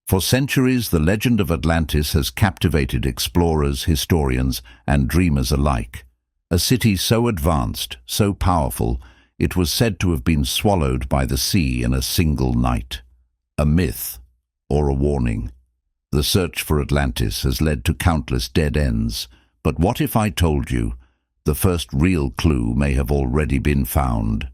For centuries, the legend of Atlantis has captivated explorers, historians, and dreamers alike. A city so advanced, so powerful, it was said to have been swallowed by the sea in a single night. A myth, or a warning. The search for Atlantis has led to countless dead ends, but what if I told you the first real clue may have already been found?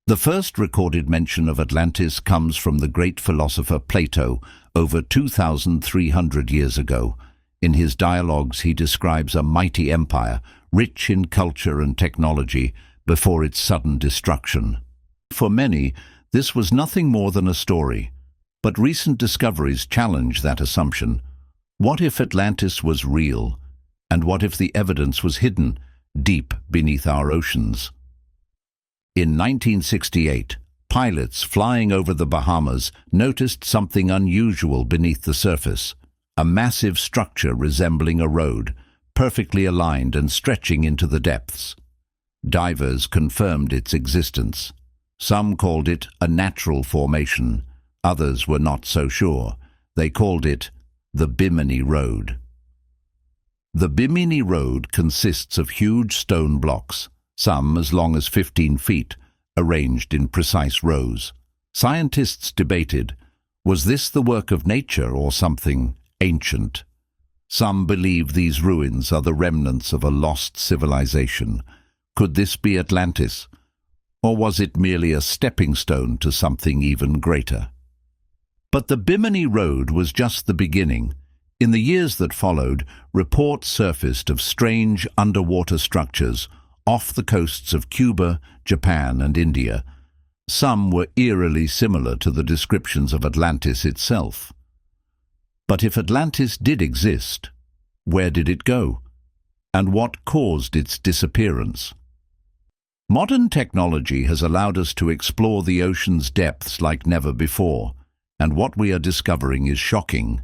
The first recorded mention of Atlantis comes from the great philosopher Plato over 2,300 years ago. In his dialogues, he describes a mighty empire, rich in culture and technology, before its sudden destruction. For many, this was nothing more than a story, but recent discoveries challenge that assumption. What if Atlantis was real? And what if the evidence was hidden deep beneath our oceans? In 1968, pilots flying over the Bahamas noticed something unusual beneath the surface. A massive structure resembling a road, perfectly aligned and stretching into the depths. Divers confirmed its existence. Some called it a natural formation. Others were not so sure. They called it the Bimini Road. The Bimini Road consists of huge stone blocks, some as long as 15 feet, arranged in precise rows. Scientists debated, was this the work of nature or something ancient? Some believe these ruins are the remnants of a lost civilization. Could this be Atlantis? Or was it merely a stepping stone to something even greater? But the Bimini Road was just the beginning. In the years that followed, reports surfaced of strange underwater structures off the coasts of Cuba, Japan, and India. Some were eerily similar to the descriptions of Atlantis itself. But if Atlantis did exist, where did it go? And what caused its disappearance? Modern technology has allowed us to explore the ocean's depths like never before, and what we are discovering is shocking.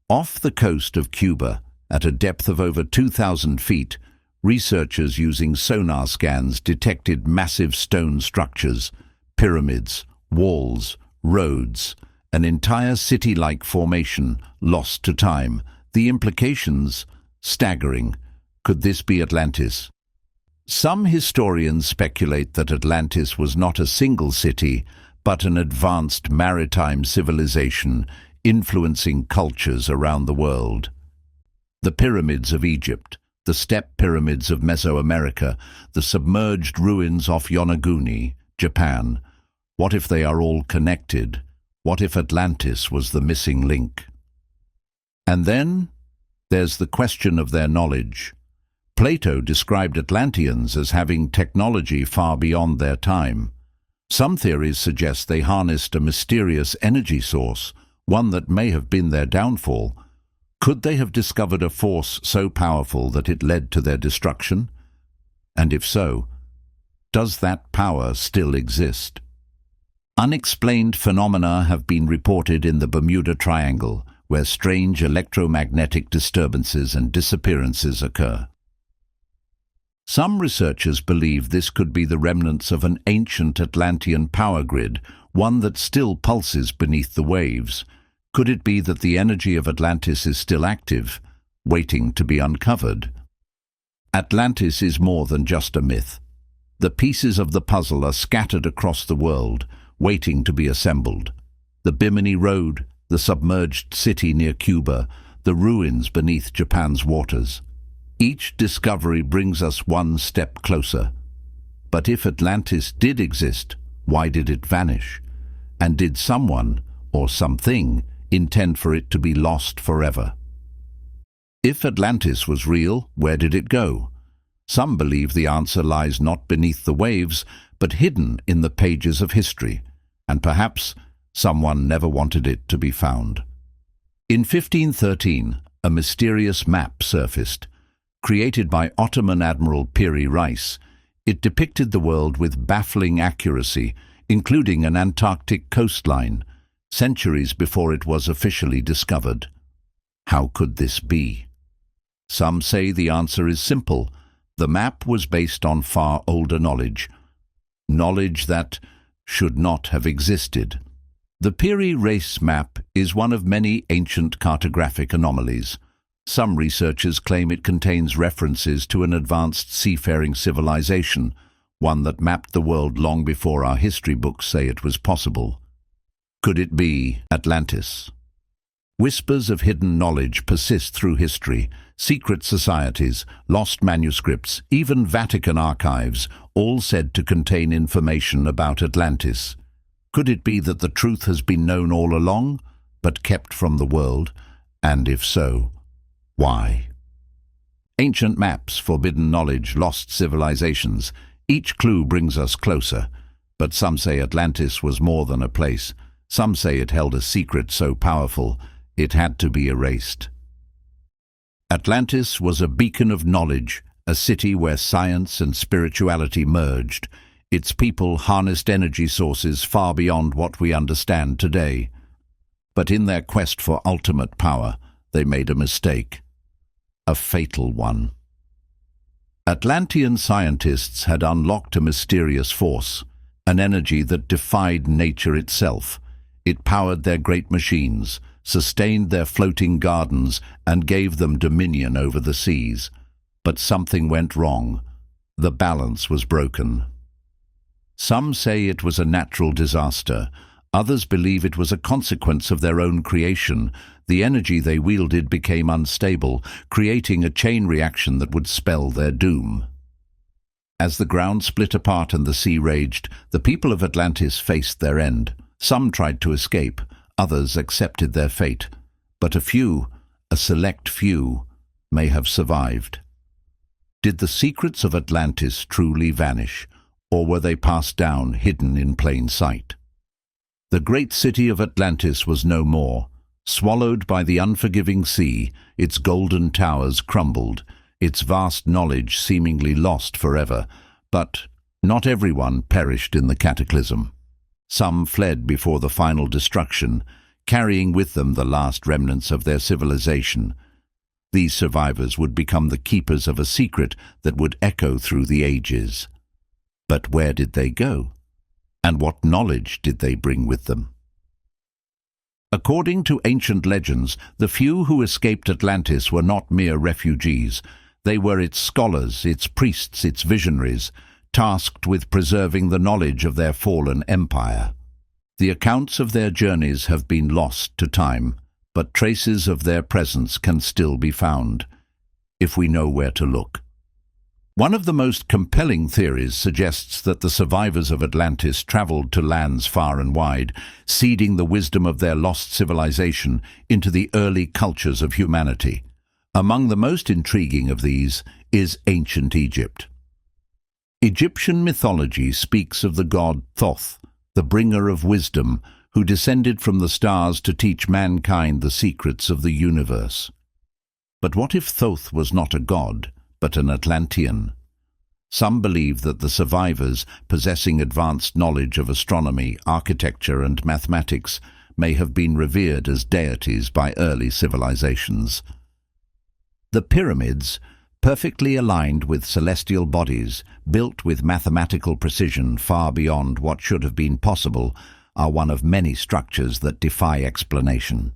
Off the coast of Cuba, at a depth of over 2,000 feet, researchers using sonar scans detected massive stone structures, pyramids, walls, roads, an entire city-like formation lost to time. The implications, staggering. Could this be Atlantis? Some historians speculate that Atlantis was not a single city, but an advanced maritime civilization influencing cultures around the world. The pyramids of Egypt, the step pyramids of Mesoamerica, the submerged ruins off Yonaguni, Japan. What if they are all connected? What if Atlantis was the missing link? And then there's the question of their knowledge. Plato described Atlanteans as having technology far beyond their time. Some theories suggest they harnessed a mysterious energy source, one that may have been their downfall. Could they have discovered a force so powerful that it led to their destruction? And if so, does that power still exist? Unexplained phenomena have been reported in the Bermuda Triangle, where strange electromagnetic disturbances and disappearances occur. Some researchers believe this could be the remnants of an ancient Atlantean power grid, one that still pulses beneath the waves. Could it be that the energy of Atlantis is still active, waiting to be uncovered? Atlantis is more than just a myth. The pieces of the puzzle are scattered across the world, waiting to be assembled. The Bimini Road, the submerged city near Cuba, the ruins beneath Japan's waters. Each discovery brings us one step closer. But if Atlantis did exist, why did it vanish? And did someone, or something, intend for it to be lost forever? If Atlantis was real, where did it go? Some believe the answer lies not beneath the waves, but hidden in the pages of history, and perhaps someone never wanted it to be found. In 1513, a mysterious map surfaced. Created by Ottoman Admiral Piri Reis, it depicted the world with baffling accuracy, including an Antarctic coastline, centuries before it was officially discovered. How could this be? Some say the answer is simple. The map was based on far older knowledge that should not have existed. The Piri race map is one of many ancient cartographic anomalies. Some researchers claim it contains references to an advanced seafaring civilization, one that mapped the world long before our history books say it was possible. Could it be Atlantis? Whispers of hidden knowledge persist through history. Secret societies, lost manuscripts, even Vatican archives, all said to contain information about Atlantis. Could it be that the truth has been known all along, but kept from the world? And if so, why? Ancient maps, forbidden knowledge, lost civilizations. Each clue brings us closer. But some say Atlantis was more than a place. Some say it held a secret so powerful it had to be erased. Atlantis was a beacon of knowledge, a city where science and spirituality merged. Its people harnessed energy sources far beyond what we understand today. But in their quest for ultimate power, they made a mistake. A fatal one. Atlantean scientists had unlocked a mysterious force, an energy that defied nature itself. It powered their great machines, sustained their floating gardens, and gave them dominion over the seas. But something went wrong. The balance was broken. Some say it was a natural disaster. Others believe it was a consequence of their own creation. The energy they wielded became unstable, creating a chain reaction that would spell their doom. As the ground split apart and the sea raged, the people of Atlantis faced their end. Some tried to escape, others accepted their fate. But a select few, may have survived. Did the secrets of Atlantis truly vanish? Or were they passed down, hidden in plain sight? The great city of Atlantis was no more. Swallowed by the unforgiving sea, its golden towers crumbled, its vast knowledge seemingly lost forever. But not everyone perished in the cataclysm. Some fled before the final destruction, carrying with them the last remnants of their civilization. These survivors would become the keepers of a secret that would echo through the ages. But where did they go? And what knowledge did they bring with them? According to ancient legends, the few who escaped Atlantis were not mere refugees. They were its scholars, its priests, its visionaries, tasked with preserving the knowledge of their fallen empire. The accounts of their journeys have been lost to time, but traces of their presence can still be found, if we know where to look. One of the most compelling theories suggests that the survivors of Atlantis traveled to lands far and wide, seeding the wisdom of their lost civilization into the early cultures of humanity. Among the most intriguing of these is ancient Egypt. Egyptian mythology speaks of the god Thoth, the bringer of wisdom, who descended from the stars to teach mankind the secrets of the universe. But what if Thoth was not a god, but an Atlantean? Some believe that the survivors, possessing advanced knowledge of astronomy, architecture, and mathematics, may have been revered as deities by early civilizations. The pyramids, perfectly aligned with celestial bodies, built with mathematical precision far beyond what should have been possible, are one of many structures that defy explanation.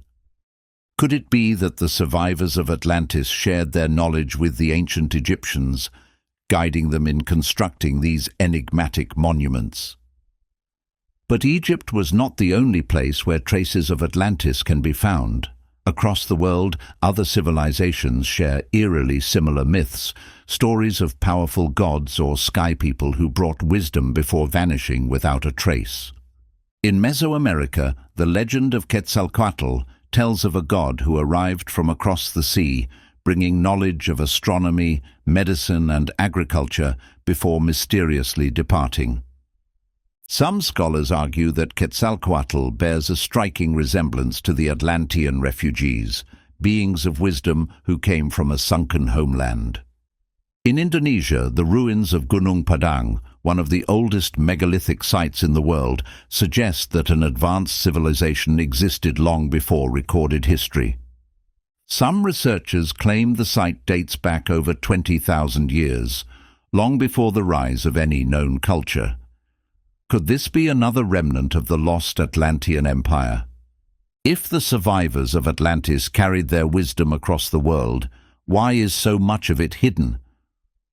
Could it be that the survivors of Atlantis shared their knowledge with the ancient Egyptians, guiding them in constructing these enigmatic monuments? But Egypt was not the only place where traces of Atlantis can be found. Across the world, other civilizations share eerily similar myths, stories of powerful gods or sky people who brought wisdom before vanishing without a trace. In Mesoamerica, the legend of Quetzalcoatl tells of a god who arrived from across the sea, bringing knowledge of astronomy, medicine, and agriculture before mysteriously departing. Some scholars argue that Quetzalcoatl bears a striking resemblance to the Atlantean refugees, beings of wisdom who came from a sunken homeland. In Indonesia, the ruins of Gunung Padang, one of the oldest megalithic sites in the world, suggest that an advanced civilization existed long before recorded history. Some researchers claim the site dates back over 20,000 years, long before the rise of any known culture. Could this be another remnant of the lost Atlantean Empire? If the survivors of Atlantis carried their wisdom across the world, why is so much of it hidden?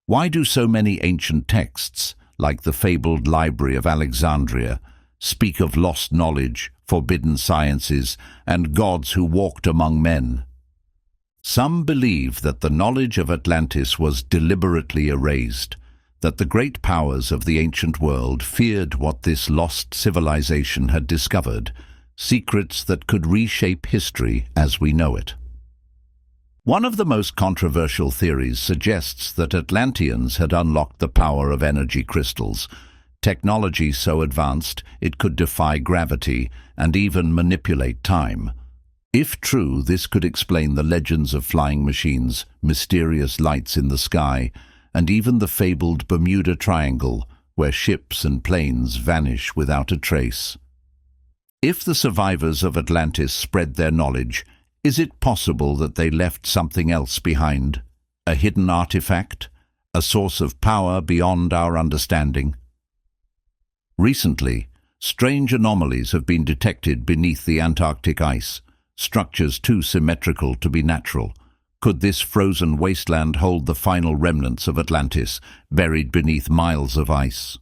Why do so many ancient texts, like the fabled Library of Alexandria, speak of lost knowledge, forbidden sciences, and gods who walked among men? Some believe that the knowledge of Atlantis was deliberately erased, that the great powers of the ancient world feared what this lost civilization had discovered, secrets that could reshape history as we know it. One of the most controversial theories suggests that Atlanteans had unlocked the power of energy crystals, technology so advanced it could defy gravity and even manipulate time. If true, this could explain the legends of flying machines, mysterious lights in the sky, and even the fabled Bermuda Triangle, where ships and planes vanish without a trace. If the survivors of Atlantis spread their knowledge, is it possible that they left something else behind? A hidden artifact? A source of power beyond our understanding? Recently, strange anomalies have been detected beneath the Antarctic ice, structures too symmetrical to be natural. Could this frozen wasteland hold the final remnants of Atlantis, buried beneath miles of ice?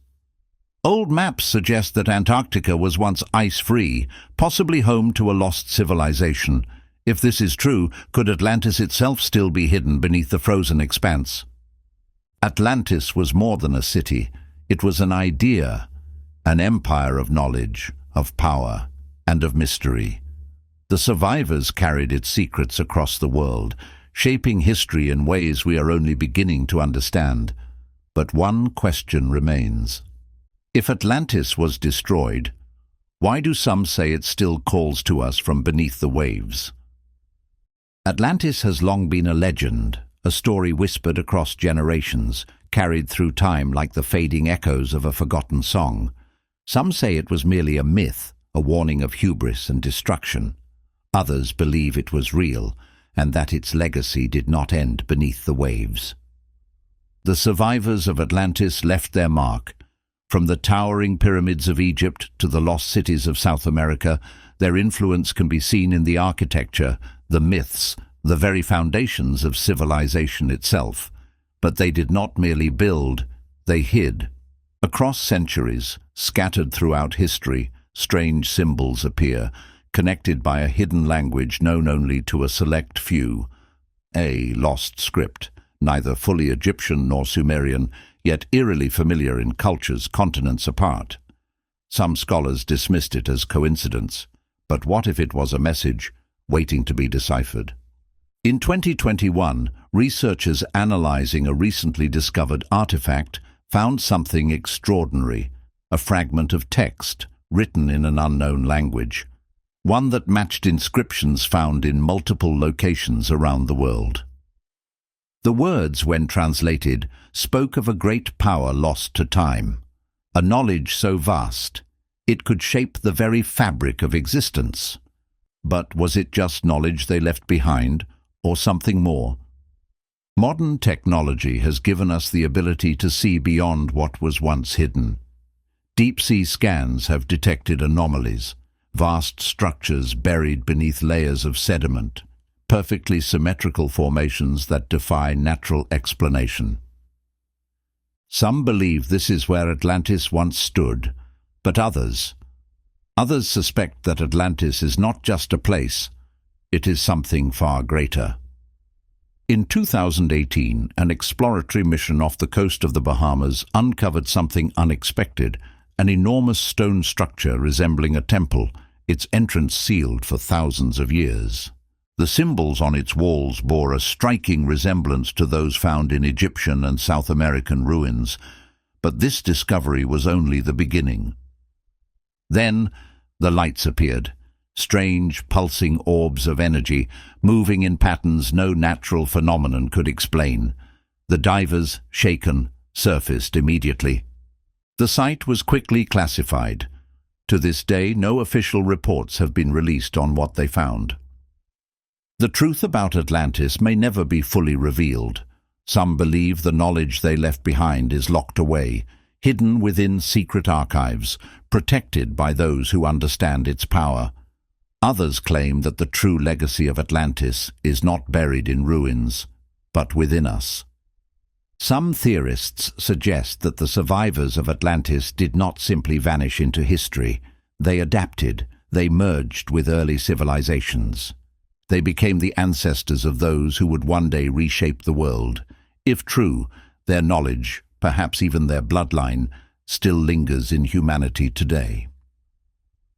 Old maps suggest that Antarctica was once ice-free, possibly home to a lost civilization. If this is true, could Atlantis itself still be hidden beneath the frozen expanse? Atlantis was more than a city. It was an idea, an empire of knowledge, of power, and of mystery. The survivors carried its secrets across the world, shaping history in ways we are only beginning to understand. But one question remains. If Atlantis was destroyed, why do some say it still calls to us from beneath the waves? Atlantis has long been a legend, a story whispered across generations, carried through time like the fading echoes of a forgotten song. Some say it was merely a myth, a warning of hubris and destruction. Others believe it was real, and that its legacy did not end beneath the waves. The survivors of Atlantis left their mark. From the towering pyramids of Egypt to the lost cities of South America, their influence can be seen in the architecture, the myths, the very foundations of civilization itself. But they did not merely build, they hid. Across centuries, scattered throughout history, strange symbols appear, connected by a hidden language known only to a select few. A lost script, neither fully Egyptian nor Sumerian, yet eerily familiar in cultures continents apart. Some scholars dismissed it as coincidence, but what if it was a message waiting to be deciphered? In 2021, researchers analyzing a recently discovered artifact found something extraordinary, a fragment of text written in an unknown language, one that matched inscriptions found in multiple locations around the world. The words, when translated, spoke of a great power lost to time, a knowledge so vast it could shape the very fabric of existence. But was it just knowledge they left behind, or something more? Modern technology has given us the ability to see beyond what was once hidden. Deep-sea scans have detected anomalies, vast structures buried beneath layers of sediment, perfectly symmetrical formations that defy natural explanation. Some believe this is where Atlantis once stood, but others suspect that Atlantis is not just a place, it is something far greater. In 2018, an exploratory mission off the coast of the Bahamas uncovered something unexpected, an enormous stone structure resembling a temple, its entrance sealed for thousands of years. The symbols on its walls bore a striking resemblance to those found in Egyptian and South American ruins, but this discovery was only the beginning. Then the lights appeared, strange, pulsing orbs of energy, moving in patterns no natural phenomenon could explain. The divers, shaken, surfaced immediately. The site was quickly classified. To this day, no official reports have been released on what they found. The truth about Atlantis may never be fully revealed. Some believe the knowledge they left behind is locked away, hidden within secret archives, protected by those who understand its power. Others claim that the true legacy of Atlantis is not buried in ruins, but within us. Some theorists suggest that the survivors of Atlantis did not simply vanish into history. They adapted, they merged with early civilizations. They became the ancestors of those who would one day reshape the world. If true, their knowledge, perhaps even their bloodline, still lingers in humanity today.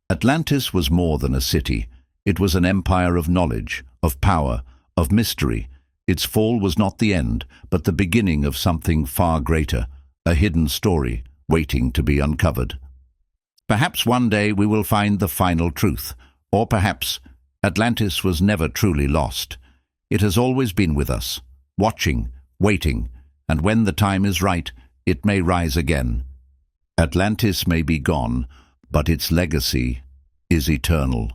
Atlantis was more than a city. It was an empire of knowledge, of power, of mystery. Its fall was not the end, but the beginning of something far greater, a hidden story waiting to be uncovered. Perhaps one day we will find the final truth, or perhaps Atlantis was never truly lost. It has always been with us, watching, waiting, and when the time is right, it may rise again. Atlantis may be gone, but its legacy is eternal.